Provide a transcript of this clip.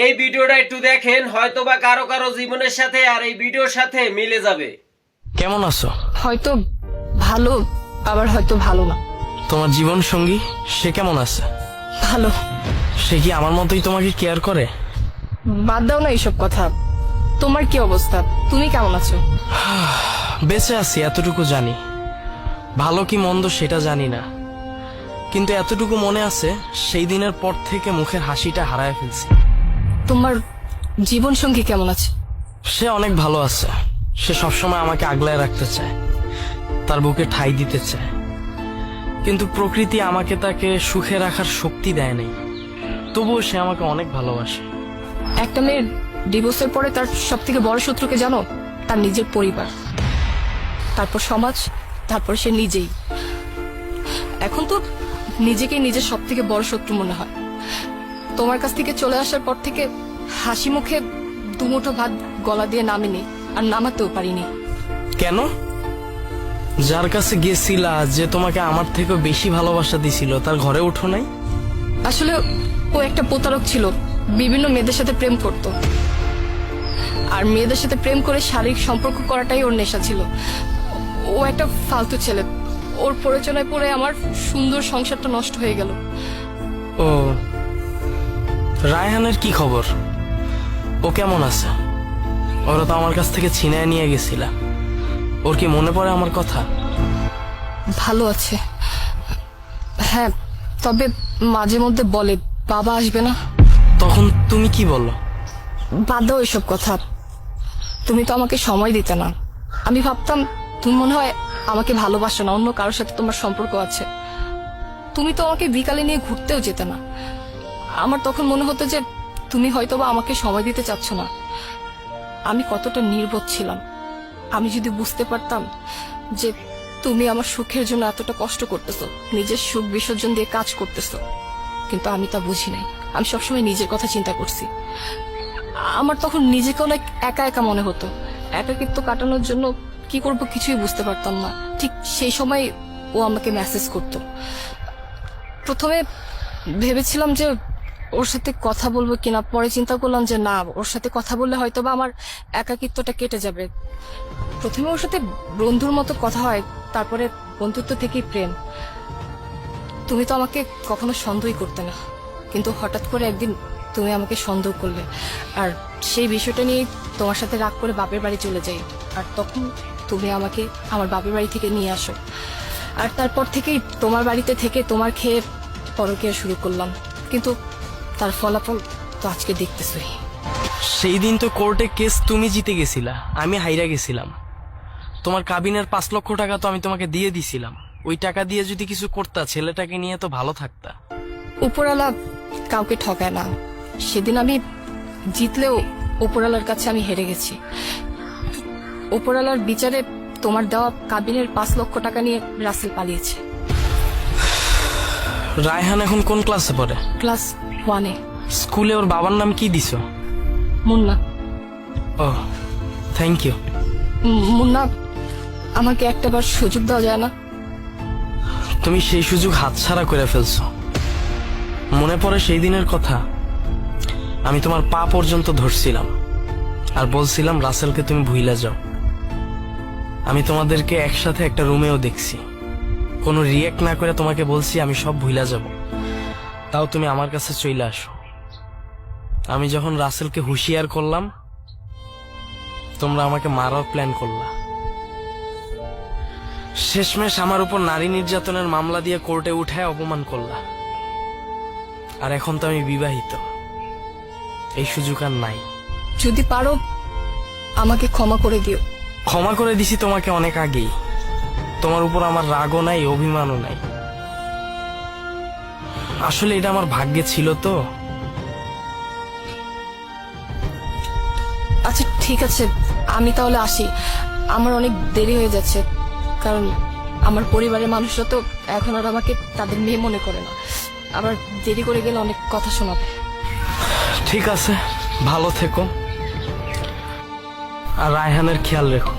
এই ভিডিওটা একটু দেখেন, হয়তোবা কারো কারো জীবনের সাথে আর এই ভিডিওর সাথে মিলে যাবে। কেমন আছো? হয়তো ভালো, আবার হয়তো ভালো না। তোমার জীবন সঙ্গী সে কেমন আছে? ভালো। সে কি আমার মতোই তোমাকে কেয়ার করে? বাদ দাও না এইসব কথা। তোমার কি অবস্থা? তুমি কেমন আছো? বেঁচে আছি এতটুকু জানি, ভালো কি মন্দ সেটা জানি না, কিন্তু এতটুকু মনে আছে সেই দিনের পর থেকে মুখের হাসিটা হারায় ফেলছি। তোমার জীবন সঙ্গী কেমন আছে? সে অনেক ভালো আছে। সে সবসময় আমাকে আগলায় রাখতে চায়, তার বুকে ঠাঁই দিতে চায়, কিন্তু প্রকৃতি আমাকে তাকে সুখে রাখার শক্তি দেয় নাই। তবুও সে আমাকে অনেক ভালোবাসে। একটা মেয়ের ডিভোর্সের পরে তার সব থেকে বড় শত্রুকে জানো? তার নিজের পরিবার, তারপর সমাজ, তারপর সে নিজেই। এখন তো নিজেকেই নিজের সব থেকে বড় শত্রু মনে হয়। তোমার কাছ থেকে চলে আসার পর থেকে হাসি মুখে দুমুঠো ভাত গলা দিয়ে নামিনি, আর নামাতেও পারিনি। কেন? যার কাছে গেছিলা, যে তোমাকে আমার থেকে বেশি ভালোবাসা দিছিল, তার ঘরে উঠো নাই? আসলে ও একটা প্রতারক ছিল, বিভিন্ন মেয়েদের সাথে প্রেম করত, আর মেয়েদের সাথে প্রেম করে শারীরিক সম্পর্ক করাটাই ওর নেশা ছিল। ও একটা ফালতু ছেলে। ওর প্ররোচনায় পড়ে আমার সুন্দর সংসারটা নষ্ট হয়ে গেল। ও, রায়হানের কি খবর? ও কেমন আছে? ওরা তো আমার কাছ থেকে ছিনায় নিয়ে গেছিলা। ওর কি মনে পড়ে আমার কথা? ভালো আছে, হ্যাঁ, তবে মাঝে মধ্যে বলে বাবা আসবে না। তখন তুমি কি বলো? বাদ দাও এসব কথা। তুমি তো আমাকে সময় দিতে না। আমি ভাবতাম তুমি মনে হয় আমাকে ভালোবাসো না, অন্য কারোর সাথে তোমার সম্পর্ক আছে। তুমি তো আমাকে বিকালে নিয়ে ঘুরতেও যেতে না। আমার তখন মনে হতো যে তুমি হয়তোবা আমাকে সময় দিতে চাচ্ছ না। আমি কতটা নির্বোধ ছিলাম। আমি যদি বুঝতে পারতাম যে তুমি আমার সুখের জন্য এতটা কষ্ট করতেছো, নিজের সুখ বিসর্জন দিয়ে কাজ করতেছো, কিন্তু আমি তা বুঝি নাই। আমি সবসময় নিজের কথা চিন্তা করছি। আমার তখন নিজেকে অনেক একা একা মনে হতো। একাকিত্ব কাটানোর জন্য কি করব কিছুই বুঝতে পারতাম না। ঠিক সেই সময় ও আমাকে মেসেজ করতো। প্রথমে ভেবেছিলাম যে ওর সাথে কথা বলবো কিনা, পরে চিন্তা করলাম যে না, ওর সাথে কথা বললে হয়তো বা আমার একাকিত্বটা কেটে যাবে। প্রথমে ওর সাথে বন্ধুর মতো কথা হয়, তারপরে বন্ধুত্ব থেকেই প্রেম। তুমি তো আমাকে কখনো সন্দেহই করতে না, কিন্তু হঠাৎ করে একদিন তুমি আমাকে সন্দেহ করলে, আর সেই বিষয়টা নিয়ে তোমার সাথে রাগ করে বাপের বাড়ি চলে যাই। আর তখন তুমি আমাকে আমার বাপের বাড়ি থেকে নিয়ে আসো, আর তারপর থেকেই তোমার বাড়িতে থেকে তোমার খেয়ে পরকীয়া শুরু করলাম। কিন্তু তার ফলাফল তো আজকে দেখতেছই। সেই দিন তো কোর্টে কেস তুমি জিতে গেছিলা, আমি হাইরা গেছিলাম। তোমার কাবিনের 5 লক্ষ টাকা তো আমি তোমাকে দিয়ে দিছিলাম। ওই টাকা দিয়ে যদি কিছু করতা, ছেলেটাকে নিয়ে তো ভালো থাকতা। উপরওয়ালা কাউকে ঠকায় না। সেদিন আমি জিতলেও উপরওয়ালার কাছে আমি হেরে গেছি। উপরওয়ালার বিচারে তোমার দেওয়া কাবিনের 5 লক্ষ টাকা নিয়ে রাসেল পালিয়েছে। রায়হান এখন কোন ক্লাসে পড়ে? ক্লাস 1-এ। স্কুলে ওর বাবার নাম কি দিছো? মুন্না। ও, থ্যাংক ইউ। মুন্না, আমাকে একটাবার সুযোগ দেওয়া যায় না? তুমি সেই সুযোগ হাতছাড়া করে ফেলছো। মনে পড়ে সেই দিনের কথা? আমি তোমার পা পর্যন্ত ধরছিলাম আর বলছিলাম রাসেলকে তুমি ভুইলা যাও। আমি তোমাদেরকে একসাথে একটা রুমেও দেখছি, কোনো রিয়েক্ট না করে তোমাকে বলছি আমি সব ভুইলা যাব, তাও তুমি আমার কাছে চলে আসো। আমি যখন রাসেলকে হুঁশিয়ার করলাম, তোমরা আমাকে মারার প্ল্যান করলা। শেষমেশ আমার উপর নারী নির্যাতনের মামলা দিয়ে কোর্টে উঠায় অপমান করলা। আর এখন তো আমি বিবাহিত, এই সুযোগ আর নাই। যদি পারো আমাকে ক্ষমা করে দিও। ক্ষমা করে দিছি তোমাকে অনেক আগেই। তোমার উপর আমার রাগও নাই, অভিমানও নাই। আসলে এটা আমার ভাগ্যে ছিল তো। আচ্ছা ঠিক আছে, আমি তাহলে আসি। আমার অনেক দেরি হয়ে যাচ্ছে, কারণ আমার পরিবারের মানুষরা তো এখন আর আমাকে তাদের মেয়ে মনে করে না। আবার দেরি করে গেলে অনেক কথা শোনাবে। ঠিক আছে, ভালো থেকো আর রায়হানের খেয়াল রেখো।